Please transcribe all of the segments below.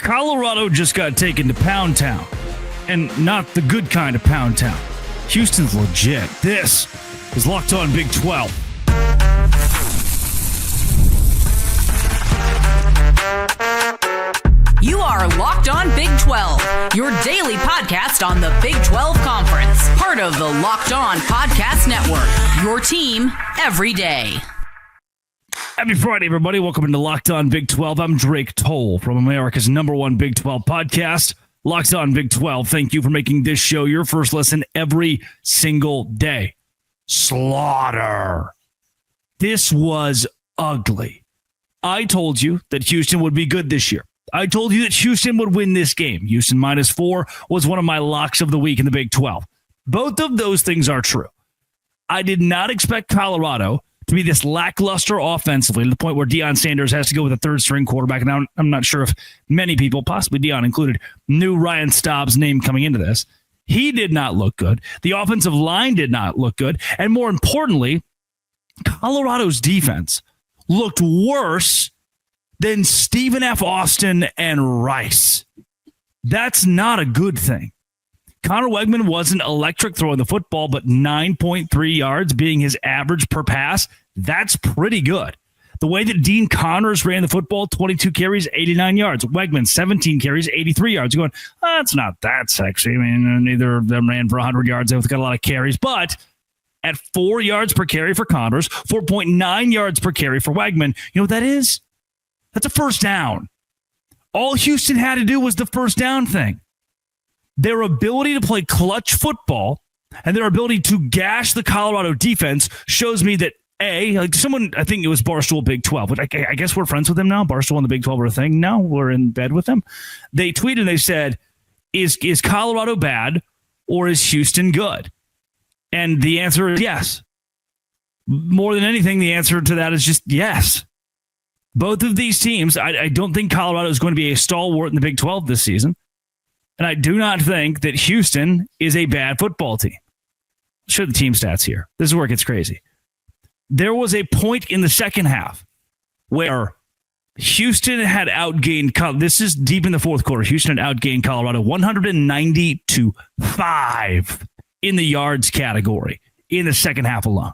Colorado just got taken to Pound Town, and not the good kind of Pound Town. Houston's legit. This is Locked On Big 12. You are Locked On Big 12, your daily podcast on the Big 12 Conference. Part of the Locked On Podcast Network, your team every day. Happy Friday, everybody. Welcome into Locked On Big 12. I'm Drake Toll from America's #1 Big 12 podcast, Locked On Big 12. Thank you for making this show your first listen every single day. Slaughter. This was ugly. I told you that Houston would be good this year. I told you that Houston would win this game. Houston -4 was one of my locks of the week in the Big 12. Both of those things are true. I did not expect Colorado to be this lackluster offensively to the point where Deion Sanders has to go with a third-string quarterback. Now, I'm not sure if many people, possibly Deion included, knew Ryan Staub's name coming into this. He did not look good. The offensive line did not look good. And more importantly, Colorado's defense looked worse than Stephen F. Austin and Rice. That's not a good thing. Conner Weigman wasn't electric throwing the football, but 9.3 yards being his average per pass, that's pretty good. The way that Dean Connors ran the football, 22 carries, 89 yards. Weigman, 17 carries, 83 yards. You're going, that's not that sexy. I mean, neither of them ran for 100 yards. They've got a lot of carries. But at 4 yards per carry for Connors, 4.9 yards per carry for Weigman, you know what that is? That's a first down. All Houston had to do was the first down thing. Their ability to play clutch football and their ability to gash the Colorado defense shows me that, like someone, I think it was Barstool Big 12, but I guess we're friends with them now. Barstool and the Big 12 are a thing. No, we're in bed with them. They tweeted and they said, is Colorado bad or is Houston good? And the answer is yes. More than anything, the answer to that is just yes. Both of these teams, I don't think Colorado is going to be a stalwart in the Big 12 this season. And I do not think that Houston is a bad football team. I'll show the team stats here. This is where it gets crazy. There was a point in the second half where Houston had outgained. This is deep in the fourth quarter. Houston had outgained Colorado 190-5 in the yards category in the second half alone.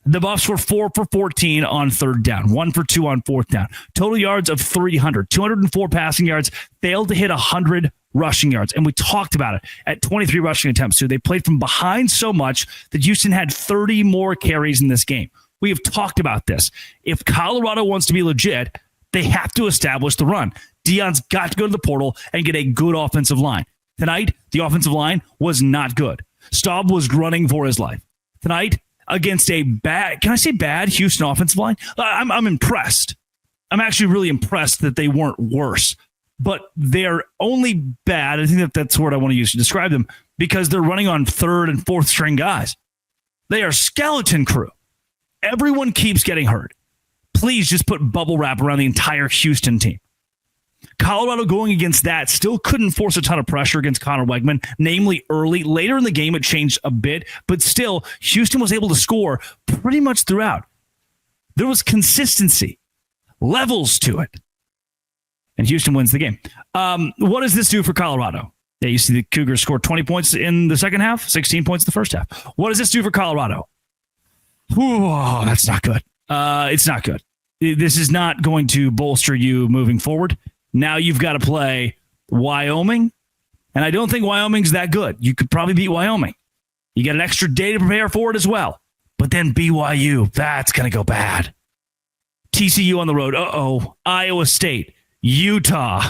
The Buffs were 4 for 14 on third down, 1 for 2 on fourth down. Total yards of 300, 204 passing yards, failed to hit 100 rushing yards. And we talked about it at 23 rushing attempts, too. They played from behind so much that Houston had 30 more carries in this game. We have talked about this. If Colorado wants to be legit, they have to establish the run. Deion's got to go to the portal and get a good offensive line. Tonight, the offensive line was not good. Staub was running for his life. Tonight, against a bad, can I say bad Houston offensive line? I'm impressed. I'm actually really impressed that they weren't worse. But they're only bad, I think that's the word I want to use to describe them, because they're running on third and fourth string guys. They are skeleton crew. Everyone keeps getting hurt. Please just put bubble wrap around the entire Houston team. Colorado going against that still couldn't force a ton of pressure against Conner Weigman, namely early. Later in the game, it changed a bit, but still, Houston was able to score pretty much throughout. There was consistency, levels to it, and Houston wins the game. What does this do for Colorado? Yeah, you see the Cougars scored 20 points in the second half, 16 points in the first half. What does this do for Colorado? Whew, that's not good. It's not good. This is not going to bolster you moving forward. Now you've got to play Wyoming, and I don't think Wyoming's that good. You could probably beat Wyoming. You got an extra day to prepare for it as well. But then BYU, that's going to go bad. TCU on the road. Iowa State, Utah.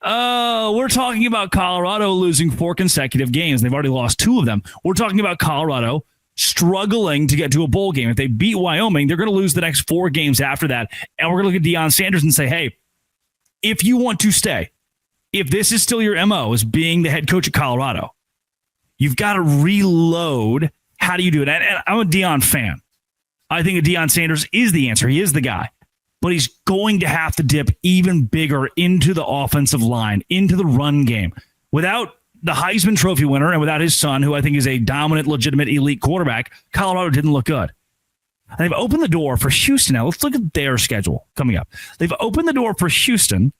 We're talking about Colorado losing 4 consecutive games. They've already lost 2 of them. We're talking about Colorado struggling to get to a bowl game. If they beat Wyoming, they're going to lose the next 4 games after that. And we're going to look at Deion Sanders and say, hey, if you want to stay, if this is still your MO as being the head coach of Colorado, you've got to reload. How do you do it? And I'm a Deion fan. I think that Deion Sanders is the answer. He is the guy. But he's going to have to dip even bigger into the offensive line, into the run game. Without the Heisman Trophy winner and without his son, who I think is a dominant, legitimate, elite quarterback, Colorado didn't look good. And they've opened the door for Houston. Now, let's look at their schedule coming up. They've opened the door for Houston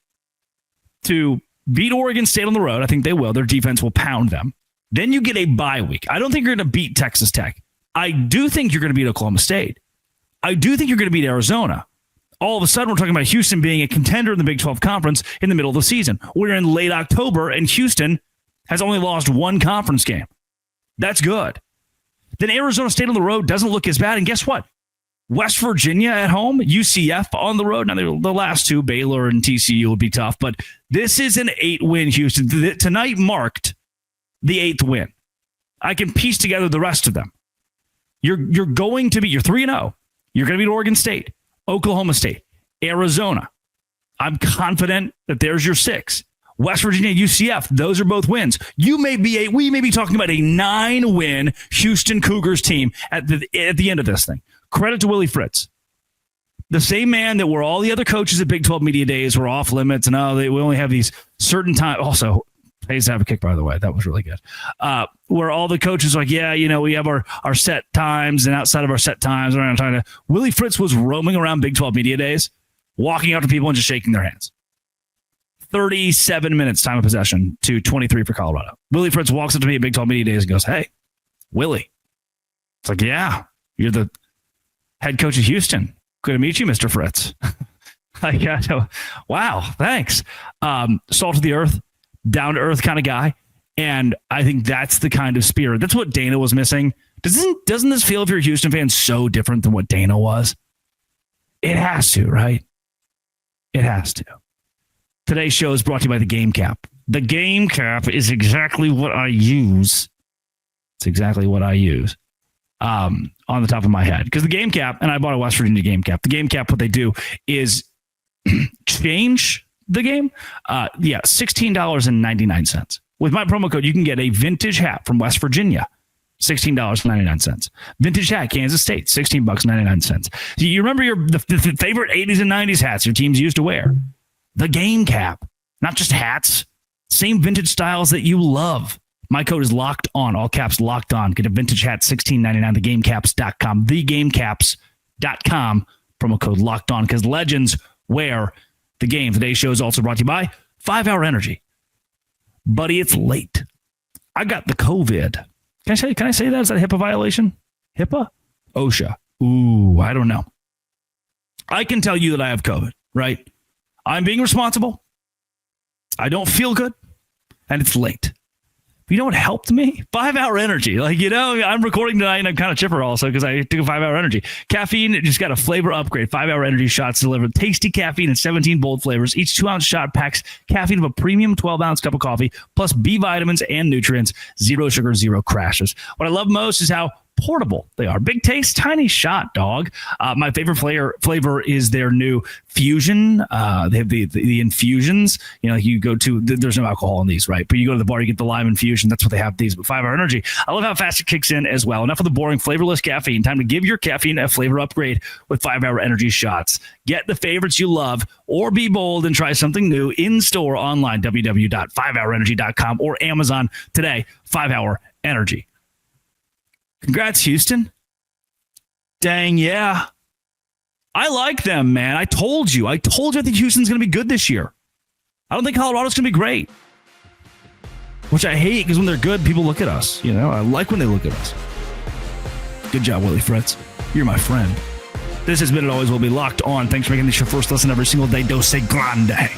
to beat Oregon State on the road. I think they will. Their defense will pound them. Then you get a bye week. I don't think you're going to beat Texas Tech. I do think you're going to beat Oklahoma State. I do think you're going to beat Arizona. All of a sudden, we're talking about Houston being a contender in the Big 12 Conference in the middle of the season. We're in late October, and Houston has only lost one conference game. That's good. Then Arizona State on the road doesn't look as bad. And guess what? West Virginia at home, UCF on the road. Now, the last two, Baylor and TCU, will be tough, but this is an 8-win Houston. Tonight marked the 8th win. I can piece together the rest of them. You're going to be, you're 3-0. You're going to beat Oregon State, Oklahoma State, Arizona. I'm confident that there's your 6. West Virginia, UCF, those are both wins. We may be talking about a 9-win Houston Cougars team at the end of this thing. Credit to Willie Fritz. The same man that where all the other coaches at Big 12 Media Days were off limits and we only have these certain times. Also, pays to have a kick, by the way. That was really good. Where all the coaches are like, we have our set times, and outside of our set times, we're not trying to. Willie Fritz was roaming around Big 12 Media Days, walking out to people and just shaking their hands. 37 minutes time of possession to 23 for Colorado. Willie Fritz walks up to me at Big 12 Media Days and goes, "Hey, Willie." It's like, "Yeah, you're the head coach of Houston. Good to meet you, Mr. Fritz." Wow, thanks. Salt of the earth, down to earth kind of guy. And I think that's the kind of spirit. That's what Dana was missing. Doesn't this feel, if you're a Houston fan, so different than what Dana was? It has to, right? It has to. Today's show is brought to you by the Game Cap. The Game Cap is exactly what I use. It's exactly what I use. On the top of my head, because the Game Cap, and I bought a West Virginia Game Cap. The Game Cap, what they do is change the game. $16.99. With my promo code, you can get a vintage hat from West Virginia, $16.99. Vintage hat, Kansas State, $16.99. You remember the favorite 80s and 90s hats your teams used to wear? The Game Cap, not just hats, same vintage styles that you love. My code is locked on, all caps locked on. Get a vintage hat, $16.99, thegamecaps.com, thegamecaps.com, promo code locked on, because legends wear the game. Today's show is also brought to you by 5 Hour Energy. Buddy, it's late. I got the COVID. Can I say that? Is that a HIPAA violation? HIPAA? OSHA. Ooh, I don't know. I can tell you that I have COVID, right? I'm being responsible. I don't feel good. And it's late. You know what helped me? 5 Hour Energy. I'm recording tonight and I'm kind of chipper also because I took a 5 Hour Energy. Caffeine, it just got a flavor upgrade. 5 Hour Energy shots delivered tasty caffeine in 17 bold flavors. Each 2-ounce shot packs caffeine of a premium 12-ounce cup of coffee, plus B vitamins and nutrients. Zero sugar, zero crashes. What I love most is how portable they are. Big taste, tiny shot, dog. My favorite flavor is their new fusion. They have the infusions. You go to, there's no alcohol in these, right? But you go to the bar, you get the lime infusion. That's what they have these. But 5 Hour Energy, I love how fast it kicks in as well. Enough of the boring, flavorless caffeine. Time to give your caffeine a flavor upgrade with 5 Hour Energy shots. Get the favorites you love, or be bold and try something new in store, online, www.5hourenergy.com, or Amazon today. 5 Hour Energy. Congrats, Houston. Dang, yeah. I like them, man. I told you I think Houston's going to be good this year. I don't think Colorado's going to be great. Which I hate, because when they're good, people look at us. I like when they look at us. Good job, Willie Fritz. You're my friend. This has been and always will be Locked On. Thanks for making this your first listen every single day. Dose Grande.